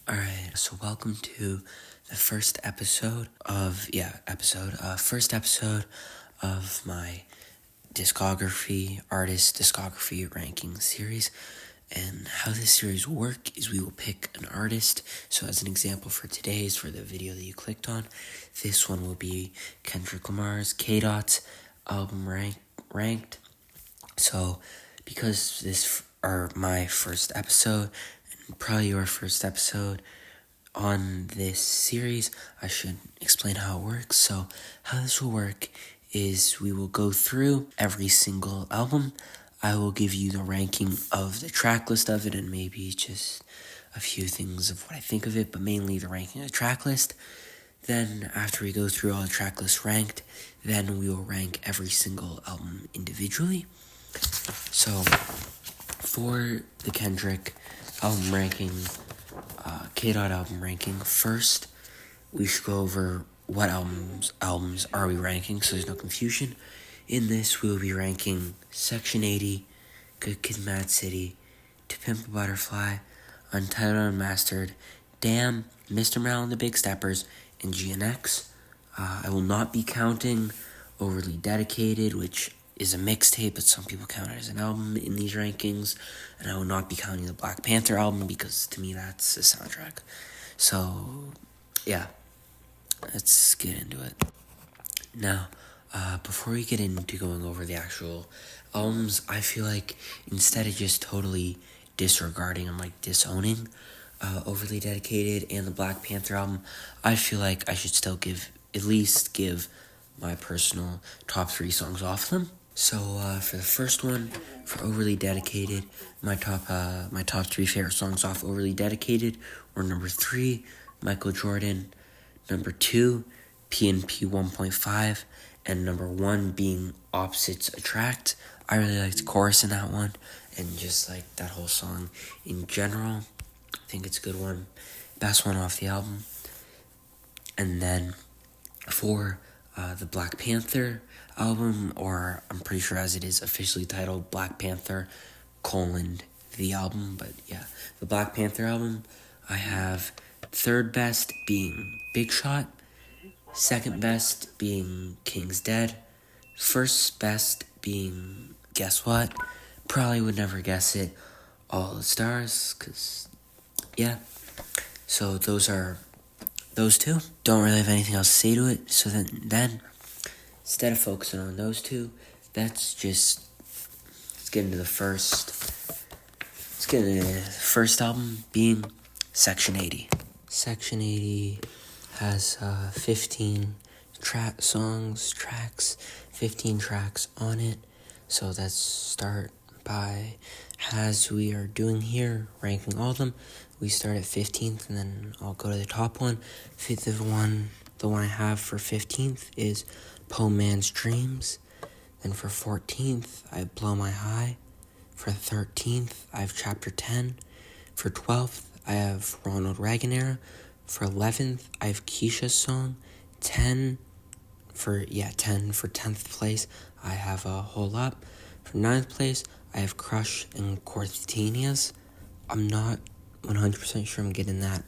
Alright, so welcome to the first episode of my artist discography ranking series. And how this series will work is we will pick an artist. So as an example for today's, for the video that you clicked on, this one will be Kendrick Lamar's K-Dot's album ranked. So because this are my first episode, and probably your first episode on this series, I should explain how it works. So how this will work is we will go through every single album. I will give you the ranking of the track list of it and maybe just a few things of what I think of it, but mainly the ranking of the track list. Then after we go through all the track lists ranked, then we will rank every single album individually. So for the Kendrick album ranking, K-Dot album ranking, first we should go over what albums are we ranking so there's no confusion. In this, we will be ranking Section 80, Good Kid, Mad City, To Pimp A Butterfly, Untitled Unmastered, Damn, Mr. Morale and the Big Steppers, and GNX. I will not be counting Overly Dedicated, which is a mixtape, but some people count it as an album in these rankings, and I will not be counting the Black Panther album because to me that's a soundtrack. So, yeah, let's get into it. Now, before we get into going over the actual albums, I feel like instead of just totally disregarding and disowning Overly Dedicated and the Black Panther album, I feel like I should still at least give my personal top 3 songs off them. So for the first one, for Overly Dedicated, my top 3 favorite songs off Overly Dedicated were number 3, Michael Jordan, number 2, P&P 1.5, and number 1 being Opposites Attract. I really liked the chorus in that one, and just like that whole song in general. I think it's a good one. Best one off the album. And then for the Black Panther album, or I'm pretty sure as it is officially titled Black Panther, the album, but yeah, the Black Panther album, I have third best being Big Shot, second best being King's Dead, first best being, guess what? Probably would never guess it, All the Stars, because, yeah. So those are those two. Don't really have anything else to say to it, so then instead of focusing on those two, let's get into the first album being Section 80. Section 80 has 15 tracks, 15 tracks on it. So let's start by, as we are doing here, ranking all of them. We start at 15th, and then I'll go to the top one. The one I have for 15th is Poe Man's Dreams. Then for 14th, I Blow My High. For 13th, I have Chapter 10. For 12th, I have Ronald Reagan Era. For 11th, I have Keisha's song. 10 for 10th place, I have a Whole Up. For 9th place, I have Crush and Cortinias. I'm not 100% sure I'm getting that.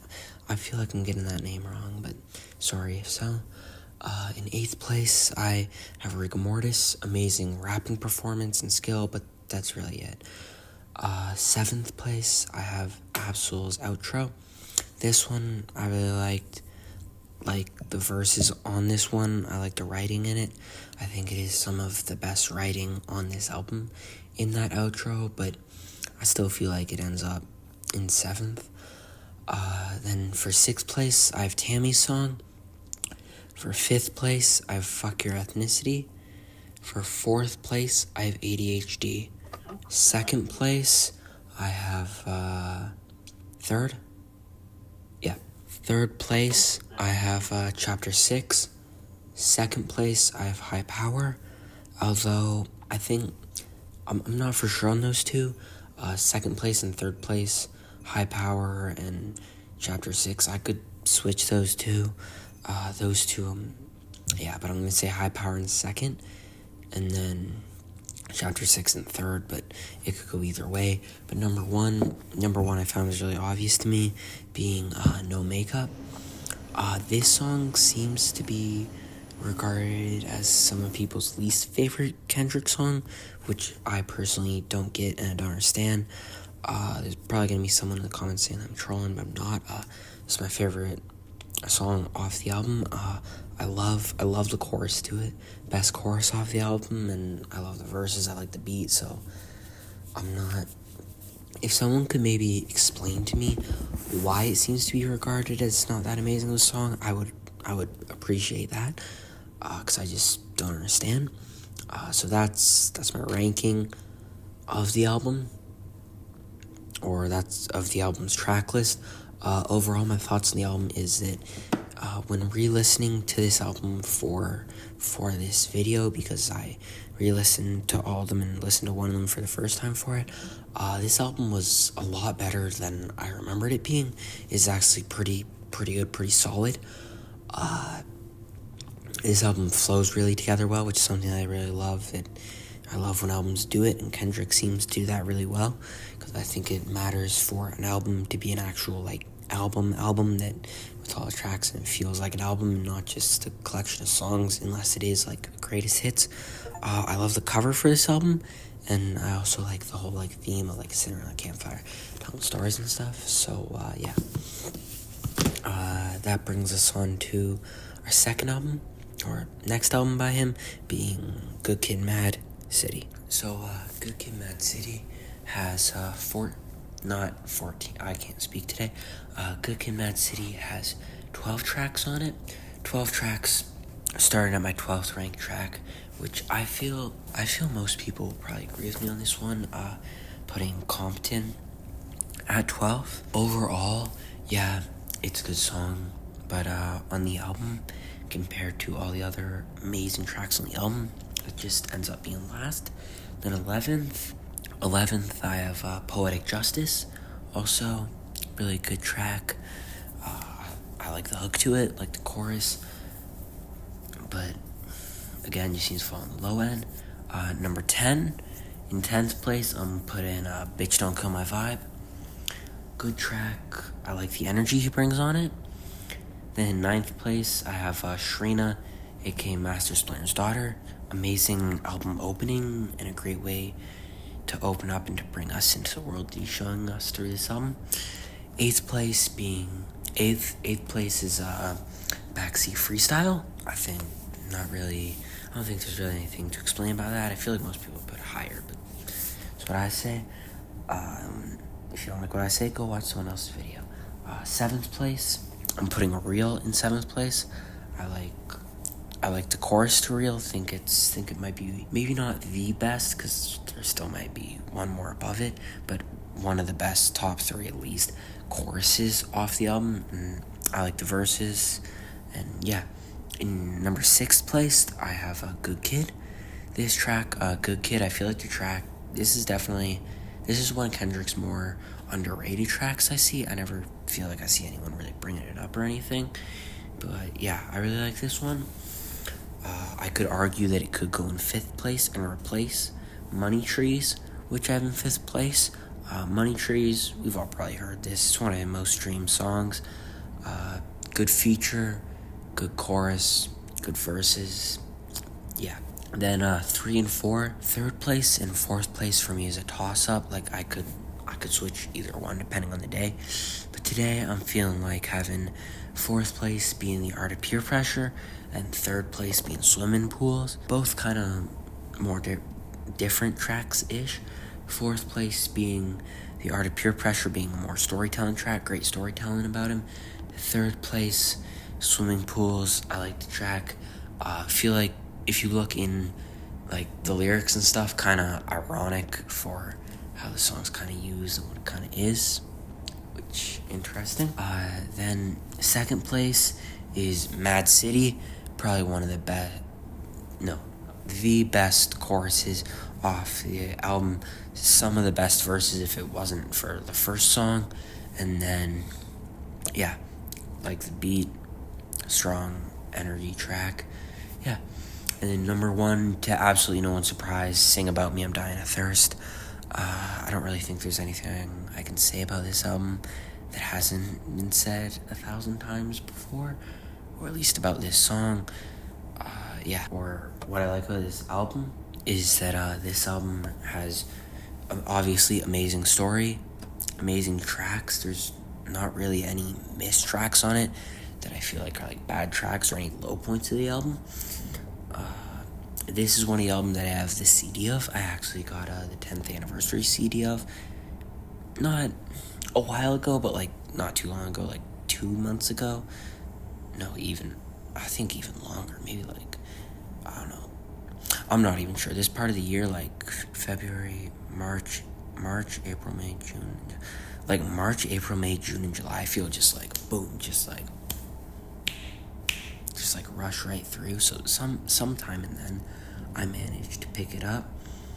I feel like I'm getting that name wrong, but sorry if so. In 8th place, I have Rigor Mortis. Amazing rapping performance and skill, but that's really it. 7th place, I have Absol's Outro. This one, I really liked. Like the verses on this one, I like the writing in it. I think it is some of the best writing on this album in that outro, but I still feel like it ends up in 7th. Then for 6th place, I have Tammy's song. For 5th place, I have Fuck Your Ethnicity. For 4th place, I have ADHD. 2nd place, I have Third place, I have Chapter 6. 2nd place, I have High Power. Although, I think, I'm not for sure on those two. 2nd place and 3rd place, High Power and Chapter 6. I could switch those two. But I'm going to say High Power in 2nd. And then chapter 6 and 3rd, but it could go either way. But number one I found was really obvious to me, being No Makeup. This song seems to be regarded as some of people's least favorite Kendrick song, which I personally don't get and I don't understand. There's probably gonna be someone in the comments saying I'm trolling, but I'm not. It's my favorite song off the album. I love the chorus to it. Best chorus off the album, and I love the verses. I like the beat, so I'm not. If someone could maybe explain to me why it seems to be regarded as not that amazing of a song, I would appreciate that, because I just don't understand. So that's my ranking of the album, or that's of the album's track list. Overall, my thoughts on the album is that when re-listening to this album for this video, because I re-listened to all of them and listened to one of them for the first time for it, this album was a lot better than I remembered it being. It's actually pretty good, pretty solid. This album flows really together well, which is something that I really love. I love when albums do it, and Kendrick seems to do that really well, because I think it matters for an album to be an actual, like, album that with all the tracks, and it feels like an album, not just a collection of songs, unless it is, like, greatest hits. I love the cover for this album, and I also like the whole, like, theme of, like, sitting around a campfire, telling stories and stuff, so, yeah. That brings us on to our second album, or next album by him, being Good Kid, mAAd City. So, Good Kid, mAAd City has, not 14, I can't speak today. Good Kid, mAAd City has 12 tracks on it. 12 tracks, starting at my 12th ranked track, which I feel most people will probably agree with me on this one, putting Compton at 12. Overall, yeah, it's a good song, but on the album, compared to all the other amazing tracks on the album, it just ends up being last. Then 11th, I have Poetic Justice, also really good track. I like the hook to it, like the chorus, but again, just seems to fall on the low end. Number 10, in 10th place, I'm putting Bitch Don't Kill My Vibe. Good track, I like the energy he brings on it. Then in 9th place, I have Shrina, aka Master Splinter's daughter. Amazing album opening, and a great way to open up and to bring us into the world that he's showing us through this album. 8th place is Backseat Freestyle. I don't think there's really anything to explain about that. I feel like most people put it higher, but that's what I say. If you don't like what I say, go watch someone else's video. 7th place, I'm putting a Real in 7th place. I like the chorus to Real. Think it might be maybe not the best, because there still might be one more above it, but one of the best, top 3 at least, choruses off the album. And I like the verses, and yeah. In number 6th place, I have a Good Kid. This track, Good Kid, I feel like the track. This is one of Kendrick's more underrated tracks I see. I never feel like I see anyone really bringing it up or anything, but yeah, I really like this one. I could argue that it could go in 5th place and replace Money Trees, which I have in 5th place. Money Trees, we've all probably heard this. It's one of the most streamed songs. Good feature, good chorus, good verses. Yeah. Then 3 and 4, 3rd place and 4th place for me is a toss-up. Like, I could switch either one depending on the day. But today I'm feeling like having 4th place being The Art of Peer Pressure and 3rd place being Swimming Pools. Both kind of more different tracks-ish. 4th place being The Art of Peer Pressure, being a more storytelling track, great storytelling about him. 3rd place, Swimming Pools, I like the track. I feel like if you look in like the lyrics and stuff, kind of ironic for how the song's kind of used and what it kind of is, which interesting. Then 2nd place is mAAd City, probably one of the best choruses off the album. Some of the best verses if it wasn't for the first song. And then, yeah, like the beat, strong energy track. Yeah. And then number 1, to absolutely no one's surprise, Sing About Me, I'm Dying of Thirst. I don't really think there's anything I can say about this album that hasn't been said 1,000 times before, or at least about this song. Or what I like about this album is that this album has obviously amazing story, amazing tracks. There's not really any missed tracks on it that I feel like are like bad tracks or any low points of the album. This is one of the albums that I have the CD of. I actually got the 10th anniversary CD of, not a while ago, but like not too long ago, like 2 months ago. No, I think even longer, maybe like, I don't know. I'm not even sure. This part of the year, like February, March, April, May, June, like March, April, May, June, and July, I feel just like boom, just like rush right through. So sometime and then I managed to pick it up,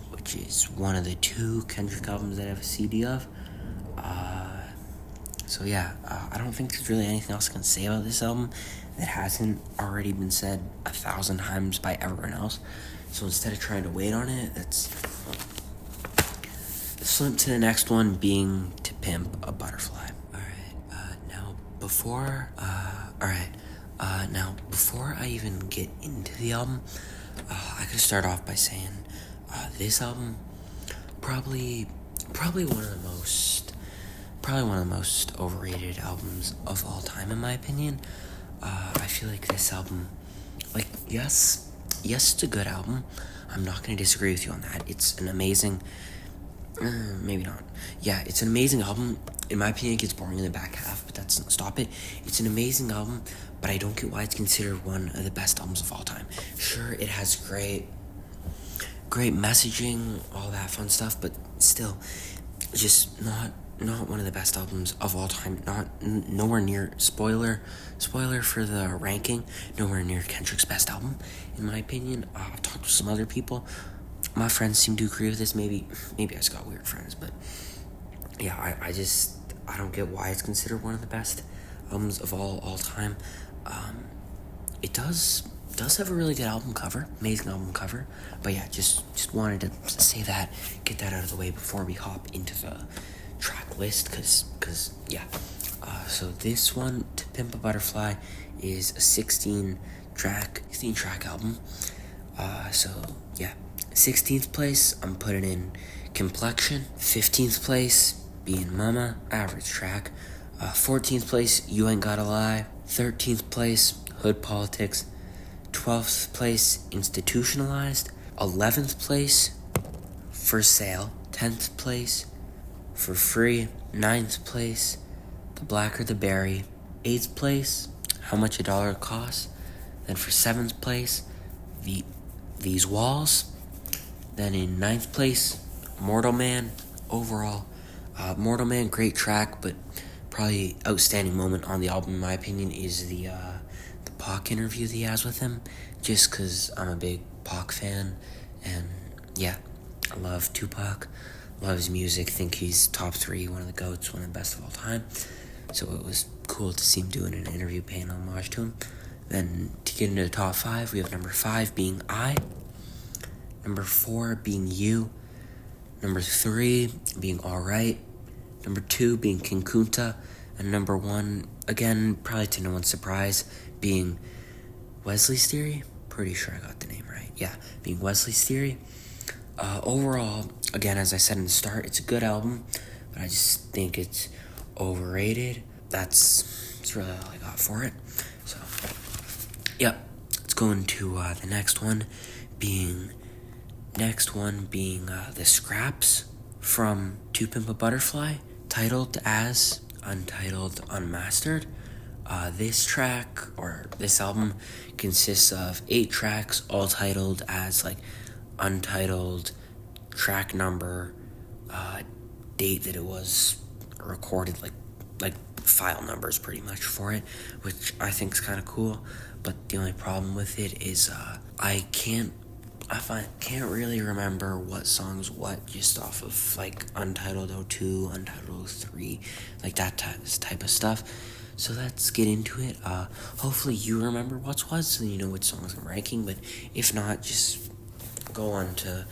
which is one of the 2 Kendrick albums that I have a CD of. I don't think there's really anything else I can say about this album that hasn't already been said 1,000 times by everyone else. So instead of trying to wait on it, let's flip to the next one, being To Pimp a Butterfly. Before I even get into the album, I could start off by saying this album probably one of the most overrated albums of all time, in my opinion. I feel like this album, like, yes, it's a good album. I'm not going to disagree with you on that. It's an amazing, maybe not. Yeah, it's an amazing album. In my opinion, it gets boring in the back half, but that's not stop it. It's an amazing album, but I don't get why it's considered one of the best albums of all time. Sure, it has great messaging, all that fun stuff, but still, just not one of the best albums of all time. Nowhere near, spoiler for the ranking, nowhere near Kendrick's best album, in my opinion. I've talked to some other people. My friends seem to agree with this. Maybe I just got weird friends, but yeah, I don't get why it's considered one of the best albums of all time. It does have a really good album cover, amazing album cover. But yeah, just wanted to say that, get that out of the way before we hop into the track list, cause yeah. So this one, To Pimp a Butterfly, is a 16 track album. 16th place, I'm putting in Complexion. 15th place, being Mama, average track. 14th place, You Ain't Gotta Lie. 13th place, Hood Politics. 12th place, Institutionalized. 11th place, For Sale. 10th place, For Free. 9th place, The Blacker the Berry. 8th place, How Much a Dollar Costs. Then for 7th place, These Walls. Then in 9th place, Mortal Man. Overall, Mortal Man, great track, but probably outstanding moment on the album, in my opinion, is the Pac interview that he has with him, just because I'm a big Pac fan, and yeah, I love Tupac, love his music, think he's top 3, one of the GOATs, one of the best of all time. So it was cool to see him doing an interview paying homage to him. Then to get into the top 5, we have number 5 being I, number 4 being You, number 3 being Alright, number 2 being King Kunta, and number 1, again, probably to no one's surprise, being Wesley's Theory. Pretty sure I got the name right. Yeah, being Wesley's Theory. Overall, again, as I said in the start, it's a good album, but I just think it's overrated. That's really all I got for it. So, yep, let's go into the next one being The Scraps from To Pimp a Butterfly, titled as Untitled Unmastered. This album consists of 8 tracks, all titled as like untitled track number, date that it was recorded, like file numbers pretty much for it, which I think is kind of cool. But the only problem with it is I can't really remember what songs what, just off of like Untitled 02, Untitled 03, like that type of stuff. So let's get into it. Hopefully you remember what's what, so you know which songs I'm ranking, but if not, just go on to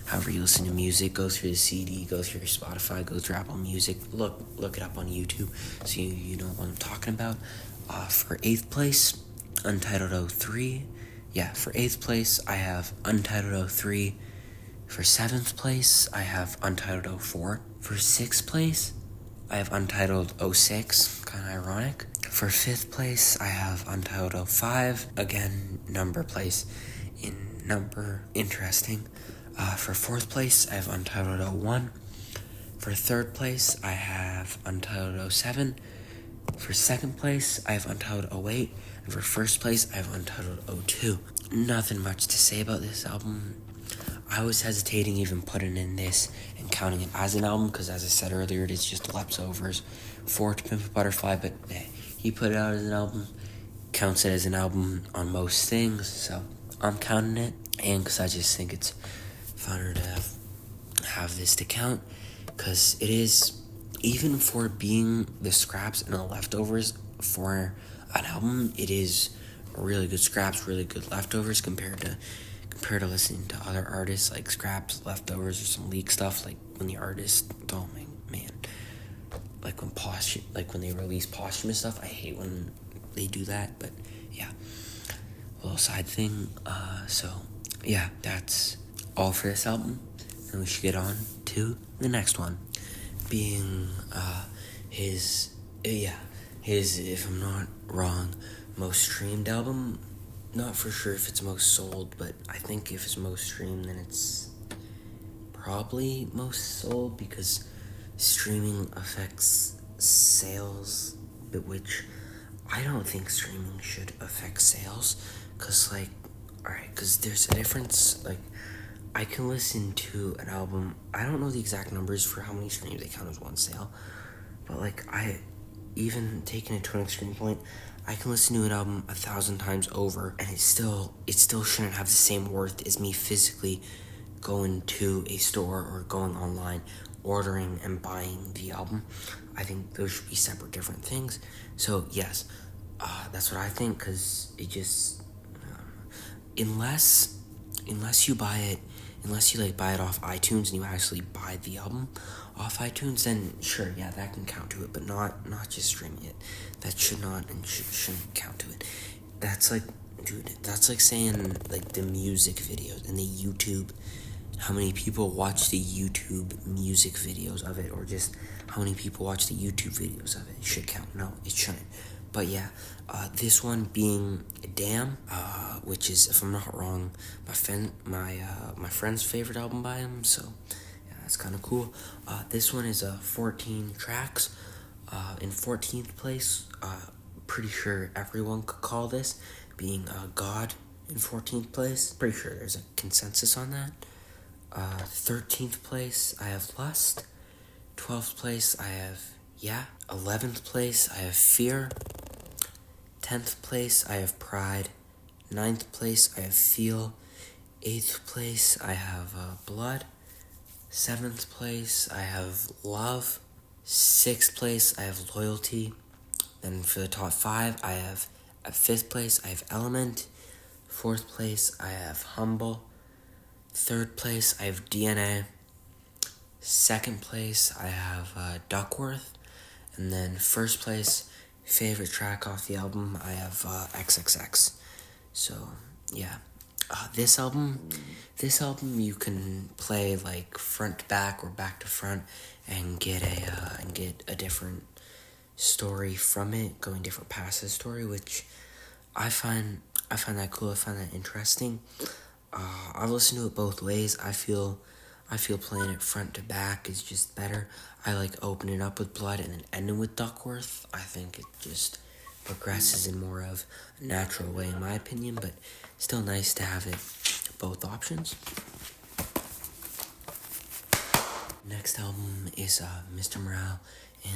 however you listen to music, go through the CD, go through your Spotify, go through Apple Music, look it up on YouTube so you know what I'm talking about. For 8th place, Untitled 03. Yeah, for 8th place, I have Untitled 03. For 7th place, I have Untitled 04. For 6th place, I have Untitled 06, kind of ironic. For 5th place, I have Untitled 05. Again, number place in number, interesting. For 4th place, I have Untitled 01. For 3rd place, I have Untitled 07. For 2nd place, I have Untitled 08. And for 1st place, I have Untitled 02. Nothing much to say about this album. I was hesitating even putting in this and counting it as an album, because as I said earlier, it is just leftovers for Pimp A Butterfly, but he put it out as an album, counts it as an album on most things, so I'm counting it, and because I just think it's funner to have this to count, because it is, even for being the scraps and the leftovers for an album, it is really good scraps, really good leftovers compared to listening to other artists, like scraps, leftovers, or some leak stuff, like when the artist, oh man, like when they release posthumous stuff. I hate when they do that, but yeah, a little side thing. So yeah, that's all for this album, and we should get on to the next one, being his, if I'm not wrong, most streamed album. Not for sure if it's most sold, but I think if it's most streamed, then it's probably most sold, because streaming affects sales, but which I don't think streaming should affect sales, because because there's a difference. Like, I can listen to an album, I don't know the exact numbers for how many streams they count as one sale, but even taking it to an extreme point, I can listen to an album 1,000 times over, and it still shouldn't have the same worth as me physically going to a store or going online, ordering and buying the album. I think those should be separate, different things. So yes, that's what I think, because it just, unless you buy it, buy it off iTunes and you actually buy the album off iTunes, then sure, yeah, that can count to it, but not just streaming it. That should not and shouldn't count to it. That's like, dude, that's like saying, like, the music videos and the YouTube, how many people watch the YouTube music videos of it, or just how many people watch the YouTube videos of it should count. No, it shouldn't. But yeah, this one being Damn, which is, if I'm not wrong, my friend's favorite album by him, so yeah, that's kind of cool. This one is 14 tracks. In 14th place, pretty sure everyone could call this, being God in 14th place. Pretty sure there's a consensus on that. 13th place, I have Lust. 12th place, I have Yeah. 11th place, I have Fear. 10th place, I have Pride. 9th place, I have Feel. 8th place, I have Blood. 7th place, I have Love. 6th place, I have Loyalty. Then for the top 5, I have, at 5th place, I have Element. 4th place, I have Humble. 3rd place, I have DNA. 2nd place, I have Duckworth. And then 1st place, favorite track off the album, I have XXX. So yeah, this album you can play like front to back or back to front and get a different story from it, going different past the story, which I find that cool. I find that interesting. I've listened to it both ways. I feel playing it front to back is just better. I like opening up with Blood and then ending with Duckworth. I think it just progresses in more of a natural way, in my opinion, but still nice to have it both options. Next album is Mr. Morale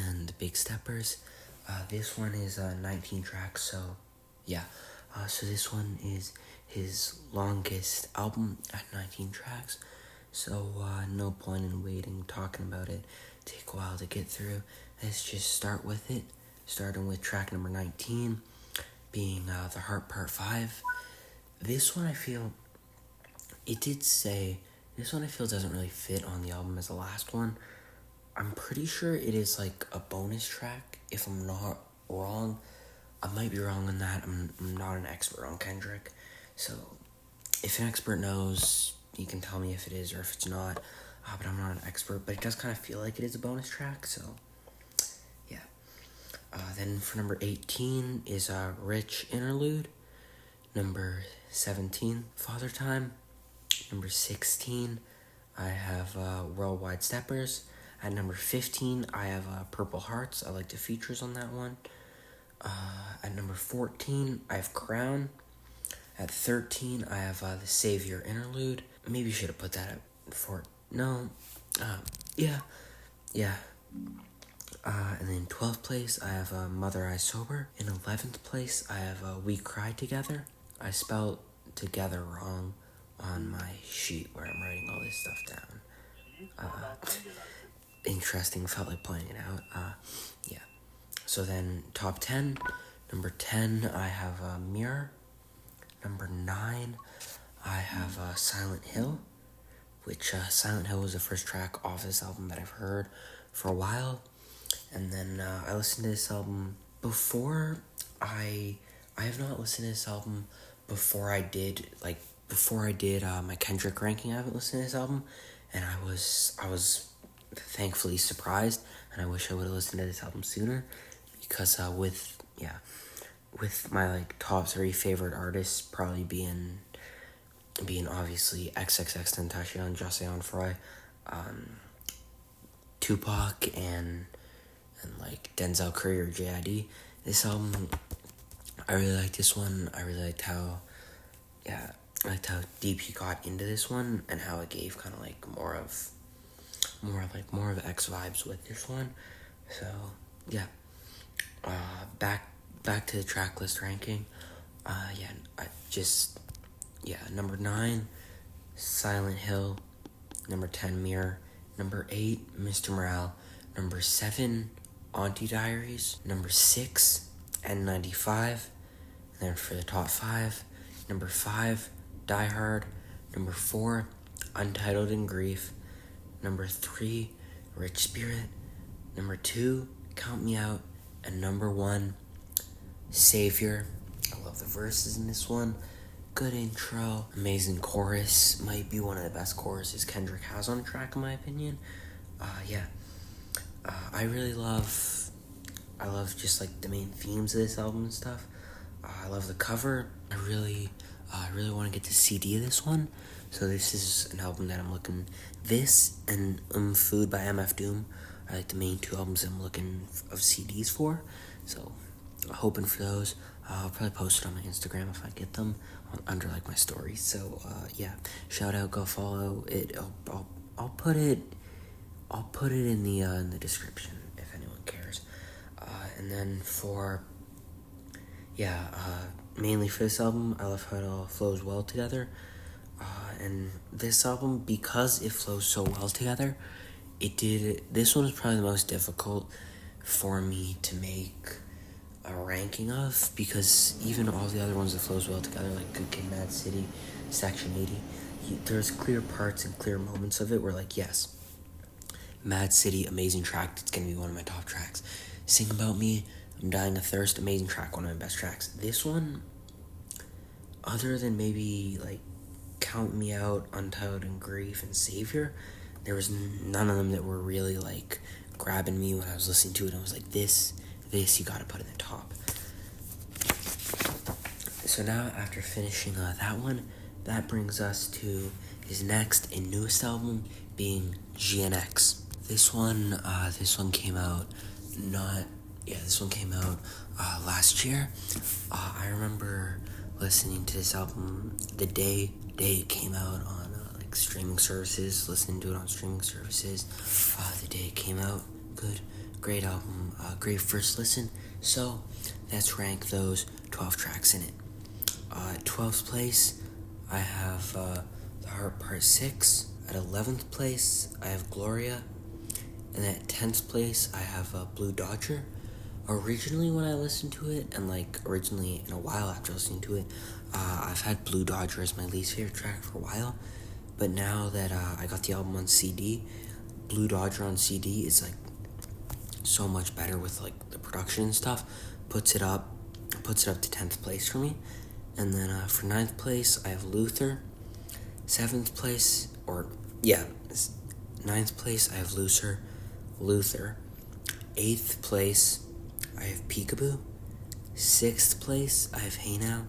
and the Big Steppers. This one is 19 tracks, so yeah. So this one is his longest album at 19 tracks. So no point in waiting, talking about it. Take a while to get through. Let's just start with it. starting with track number 19, being The Heart Part 5. This one I feel, doesn't really fit on the album as the last one. I'm pretty sure it is like a bonus track, if I'm not wrong. I might be wrong on that. I'm not an expert on Kendrick. So, if an expert knows, you can tell me if it is or if it's not. But I'm not an expert. But it does kind of feel like it is a bonus track, so, yeah. Then for number 18 is Rich Interlude. Number 17, Father Time. Number 16, I have Worldwide Steppers. At number 15, I have Purple Hearts. I like the features on that one. At number 14, I have Crown. At 13, I have The Savior Interlude. Maybe you should have put that at 4. No. Yeah. And then 12th place, I have Mother I Sober. In 11th place, I have We Cry Together. I spelled together wrong on my sheet where I'm writing all this stuff down. Interesting, felt like pointing it out. Yeah. So then, top 10. Number 10, I have Mirror. Number 9, I have Silent Hill, which Silent Hill was the first track off this album that I've heard for a while. And then I listened to this album before. I have not listened to this album before I did my Kendrick ranking. I haven't listened to this album, and I was thankfully surprised, and I wish I would have listened to this album sooner, because with my like top 3 favorite artists probably being obviously XXXTentacion, Joseon Froy, Tupac, and like Denzel Curry or JID. This album, I really liked this one. I really liked how deep he got into this one, and how it gave kind of like more of X vibes with this one. So yeah, back to the track list ranking. Number 9, Silent Hill. Number 10, Mirror. Number 8, Mr. Morale. Number 7, Auntie Diaries. Number 6, N95. And then for the top 5, number 5, Die Hard. Number 4, Untitled and Grief. Number 3, Rich Spirit. Number 2, Count Me Out. And number 1, Savior. I love the verses in this one. Good intro, amazing chorus. Might be one of the best choruses Kendrick has on a track, in my opinion. I love just like the main themes of this album and stuff. I love the cover. I really want to get the CD of this one. So this is an album that I'm looking. This and Food by MF Doom are like the main 2 albums I'm looking of CDs for. So hoping for those. I'll probably post it on my Instagram if I get them under like my stories. So shout out, go follow it. I'll put it in the description if anyone cares. And then mainly for this album, I love how it all flows well together. And this album, because it flows so well together, this one was probably the most difficult for me to make a ranking of, because even all the other ones that flows well together, like Good Kid, Mad City, Section 80, there's clear parts and clear moments of it where, like, yes, Mad City, amazing track, it's gonna be one of my top tracks. Sing About Me, I'm Dying of Thirst, amazing track, one of my best tracks. This one, other than maybe like Count Me Out, Untitled and Grief, and Savior, there was none of them that were really like grabbing me when I was listening to it. I was like, this you gotta put in the top. So now, after finishing that one, that brings us to his next and newest album, being GNX. This one came out last year. I remember listening to this album the day it came out on streaming services, listening to it on streaming services. The day it came out, great album, great first listen. So let's rank those 12 tracks in it. 12th place, I have The Heart Part 6. At 11th place, I have Gloria. And at 10th place, I have Blue Dodger. Originally when I listened to it, and like originally in a while after listening to it, I've had Blue Dodger as my least favorite track for a while. But now that I got the album on CD, Blue Dodger on CD is like so much better with like the production and stuff. Puts it up to 10th place for me. And then for 9th place, I have Luther. 7th place, 9th place, I have Luther. 8th place, I have Peekaboo. 6th place, I have Hey Now.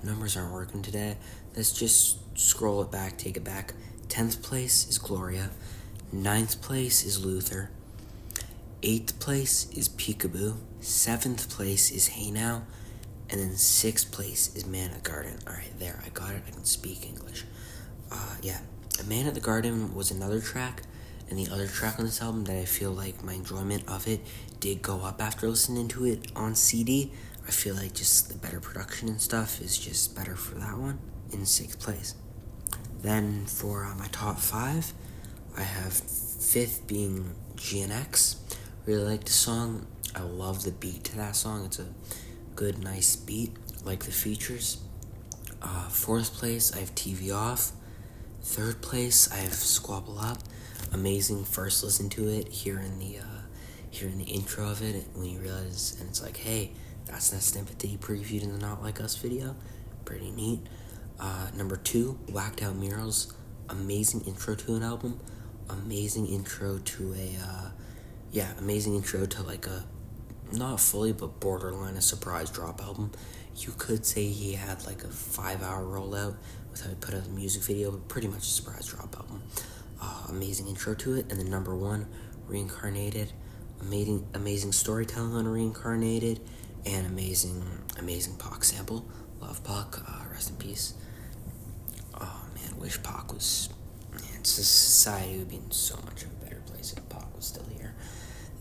Numbers aren't working today. Let's just scroll it back, take it back. 10th place is Gloria. 9th place is Luther. 8th place is Peekaboo. 7th place is Hey Now. And then 6th place is Man at the Garden. Alright, there, I got it. I can speak English. Man at the Garden was another track, and the other track on this album that I feel like my enjoyment of it did go up after listening to it on CD. I feel like just the better production and stuff is just better for that one. In 6th place. Then for my top 5, I have 5th being GNX. Really like the song. I love the beat to that song. It's a good, nice beat. Like the features. 4th place, I have TV Off. 3rd place, I have Squabble Up. Amazing first listen to it. Hearing the intro of it, when you realize, and it's like, hey, that's that snippet that he previewed in the Not Like Us video. Pretty neat. Number 2, Whacked Out Murals. Amazing intro to an album. Amazing intro to like a, not fully, but borderline a surprise drop album. You could say he had like a 5-hour rollout with how he put out the music video, but pretty much a surprise drop album. Amazing intro to it. And then number 1, Reincarnated. Amazing storytelling on Reincarnated, and amazing Pac sample. Love Pac, rest in peace. Oh man, wish Pac was, society would be in so much of a better place if Pac was still here.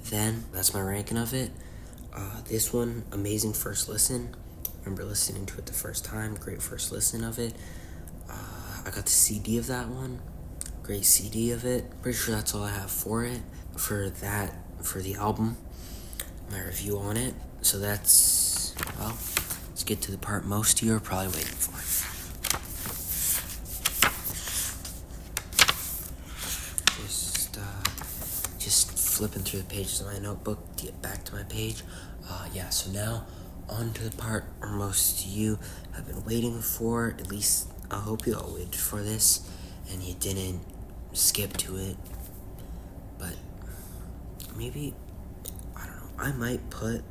Then, that's my ranking of it. This one, amazing first listen. Remember listening to it the first time, great first listen of it. I got the CD of that one, great CD of it. Pretty sure that's all I have for it. For the album, my review on it. So let's get to the part most of you are probably waiting for. Just flipping through the pages of my notebook to get back to my page. So now on to the part where most of you have been waiting for. At least I hope you all waited for this and you didn't skip to it. But maybe, I don't know, I might put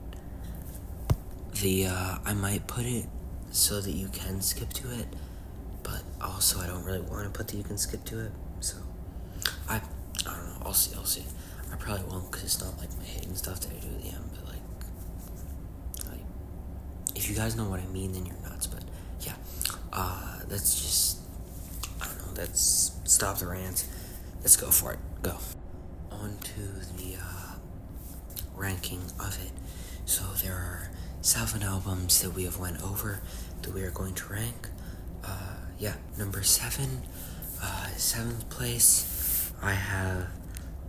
it so that you can skip to it, but also I don't really want to put that you can skip to it, so I don't know, I'll see. I probably won't, because it's not like my hidden stuff that I do at the end, but like if you guys know what I mean, then you're nuts. But yeah, let's stop the rant. Let's go for it. Go. On to the ranking of it. So there are 7 albums that we have went over that we are going to rank. Number 7, 7th place, I have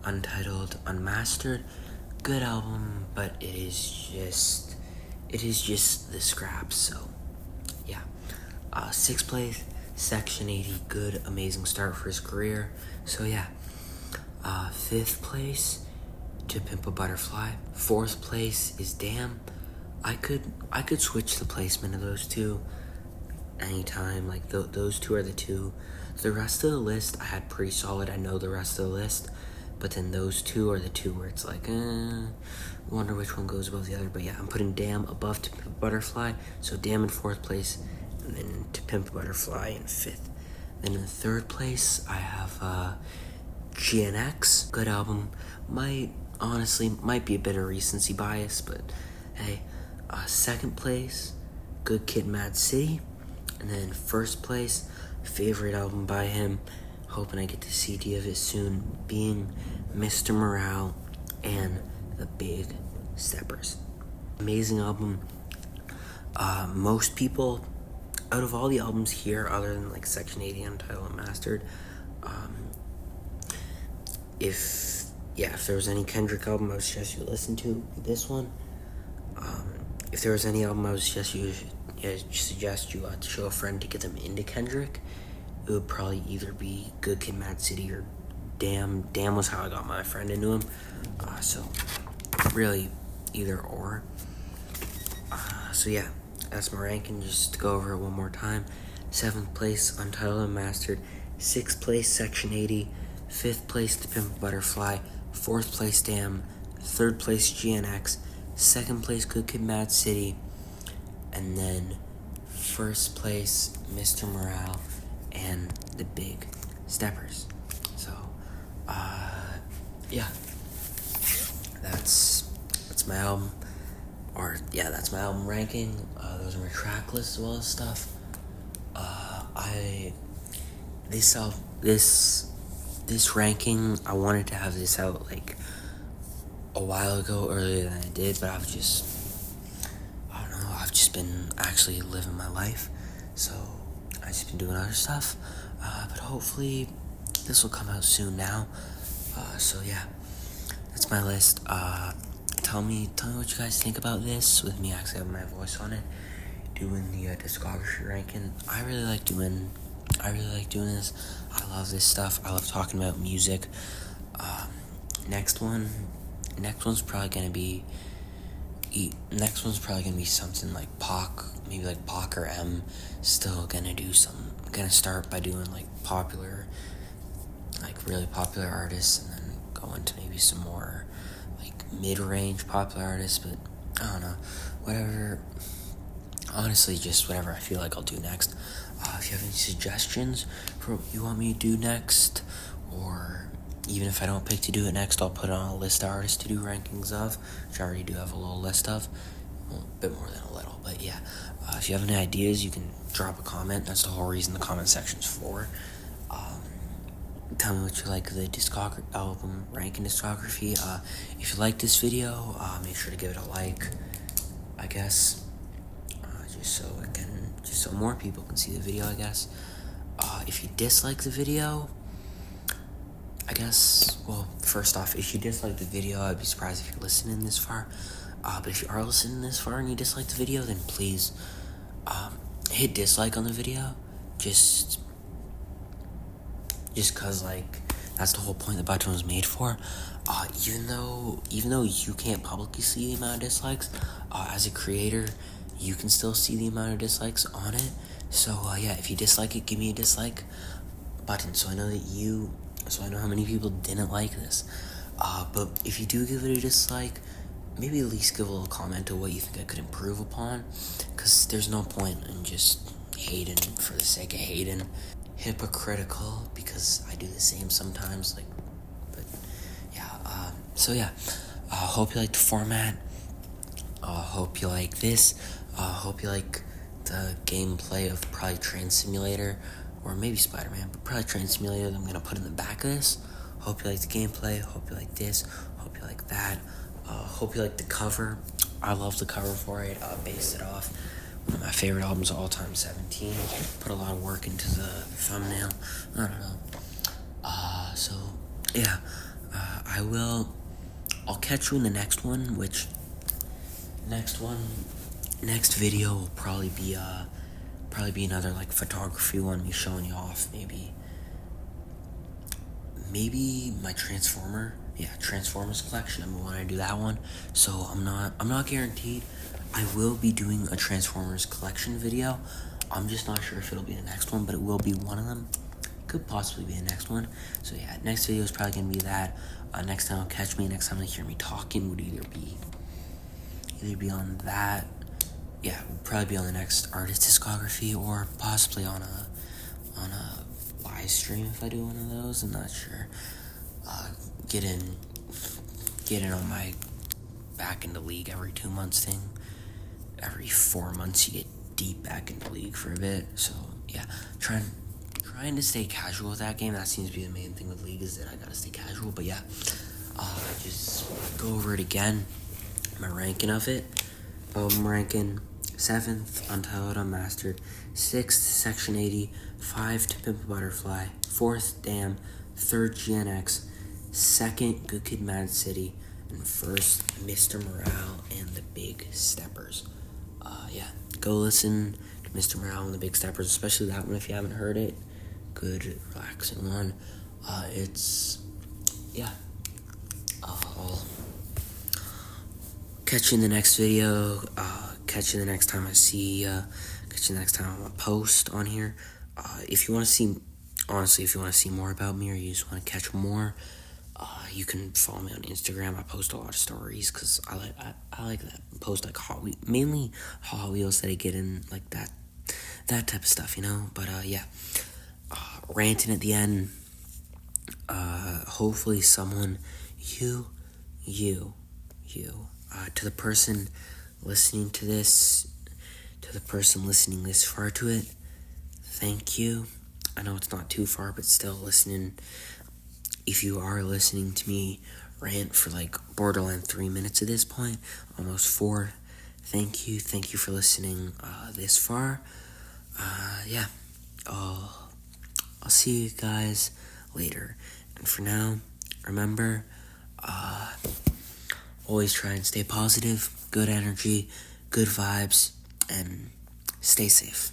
Untitled Unmastered. Good album, but it is just the scraps. So yeah. 6th place, Section 80. Good, amazing start for his career. So yeah. 5th place, To Pimp a Butterfly. 4th place is Damn. I could switch the placement of those two anytime. Like those two are the two. The rest of the list I had pretty solid. I know the rest of the list, but then those two are the two where it's like, wonder which one goes above the other. But yeah, I'm putting Damn above To Pimp a Butterfly. So Damn in 4th place, and then To Pimp a Butterfly in 5th. Then in 3rd place, I have GNX. Good album. Might be a bit of recency bias, but hey. 2nd place, Good Kid, Mad City. And then 1st place, favorite album by him, hoping I get the CD of it soon, being Mr. Morale and The Big Steppers. Amazing album. Most people, out of all the albums here, other than like Section 80, Untitled Unmastered, if there was any Kendrick album I would suggest you listen to, this one. If there was any album I would suggest you to show a friend to get them into Kendrick, it would probably either be Good Kid, Mad City or Damn. Damn was how I got my friend into him. So really either or. So yeah, that's my ranking. Just to go over it one more time: 7th place, Untitled Unmastered; 6th place, Section 80; 5th place, The Pimp A Butterfly; 4th place, Damn; 3rd place, GNX; 2nd place, Good Kid, Mad City; and then 1st place, Mr. Morale and the Big Steppers. So, yeah, that's my album. That's my album ranking. Those are my track lists as well as stuff. This ranking, I wanted to have this out like a while ago, earlier than I did, but I've just been actually living my life, so I've just been doing other stuff. But hopefully this will come out soon now. So yeah, that's my list. Tell me what you guys think about this, with me actually having my voice on it, doing the discography ranking. I really like doing this. I love this stuff. I love talking about music. Next one's probably gonna be something like Pac, maybe like Pac or M. Still gonna start by doing like really popular artists, and then go into maybe some more like mid-range popular artists, but I don't know, whatever. Honestly, just whatever I feel like I'll do next. If you have any suggestions for what you want me to do next, or even if I don't pick to do it next, I'll put it on a list of artists to do rankings of, which I already do have a little list of. Well, a bit more than a little, but yeah. If you have any ideas, you can drop a comment. That's the whole reason the comment section's for. Tell me what you like the album ranking discography. If you like this video, make sure to give it a like, I guess. Just so more people can see the video, I guess. If you dislike the video, I guess, well, first off, if you dislike the video, I'd be surprised if you're listening this far. But if you are listening this far and you dislike the video, then please hit dislike on the video. Just cause that's the whole point the button was made for. Even though you can't publicly see the amount of dislikes, as a creator, you can still see the amount of dislikes on it. So if you dislike it, give me a dislike button, so I know how many people didn't like this. But if you do give it a dislike, maybe at least give a little comment of what you think I could improve upon, because there's no point in just hating for the sake of hating. Hypocritical, because I do the same sometimes, hope you like the format. Hope you like this. Hope you like the gameplay of probably Train Simulator, or maybe Spider-Man, but probably Train Simulator that I'm gonna put in the back of this. Hope you like the gameplay. Hope you like this. Hope you like that. Hope you like the cover. I love the cover for it. Based it off one of my favorite albums of all time, 17. Put a lot of work into the thumbnail. I don't know. I'll catch you in the next one, next video will probably be another like photography one, me showing you off maybe my Transformers collection. I'm wanting to do that one, so I'm not guaranteed. I will be doing a Transformers collection video. I'm just not sure if it'll be the next one, but it will be one of them. Could possibly be the next one. So yeah, next video is probably gonna be that. Next time next time you hear me talking would either be on that. Yeah, would probably be on the next artist discography, or possibly on a live stream if I do one of those. I'm not sure. Get in on my back into league every 2 months thing. Every 4 months you get deep back into league for a bit. So yeah, trying to stay casual with that game. That seems to be the main thing with league, is that I gotta stay casual. But yeah, just go over it again. My ranking of it. Album ranking: 7th, Untitled Unmastered; 6th, Section 80; 5th, Pimp A Butterfly; 4th, Damn; 3rd, GNX; second, Good Kid, Mad City, and first, Mr. Morale and the Big Steppers. Yeah, go listen to Mr. Morale and the Big Steppers, especially that one if you haven't heard it. Good, relaxing one. I'll catch you in the next video. Catch you the next time I see. Catch you the next time I post on here. If you want to see, honestly, if you want to see more about me or you just want to catch more, you can follow me on Instagram. I post a lot of stories because I like that. Post like mainly Hot Wheels that I get in, like that type of stuff, you know. But ranting at the end. Hopefully someone, you, to the person listening to this, to the person listening this far to it, thank you. I know it's not too far, but still listening. If you are listening to me rant for like borderline 3 minutes at this point, almost 4, thank you for listening this far. I'll see you guys later. And for now, remember, always try and stay positive, good energy, good vibes, and stay safe.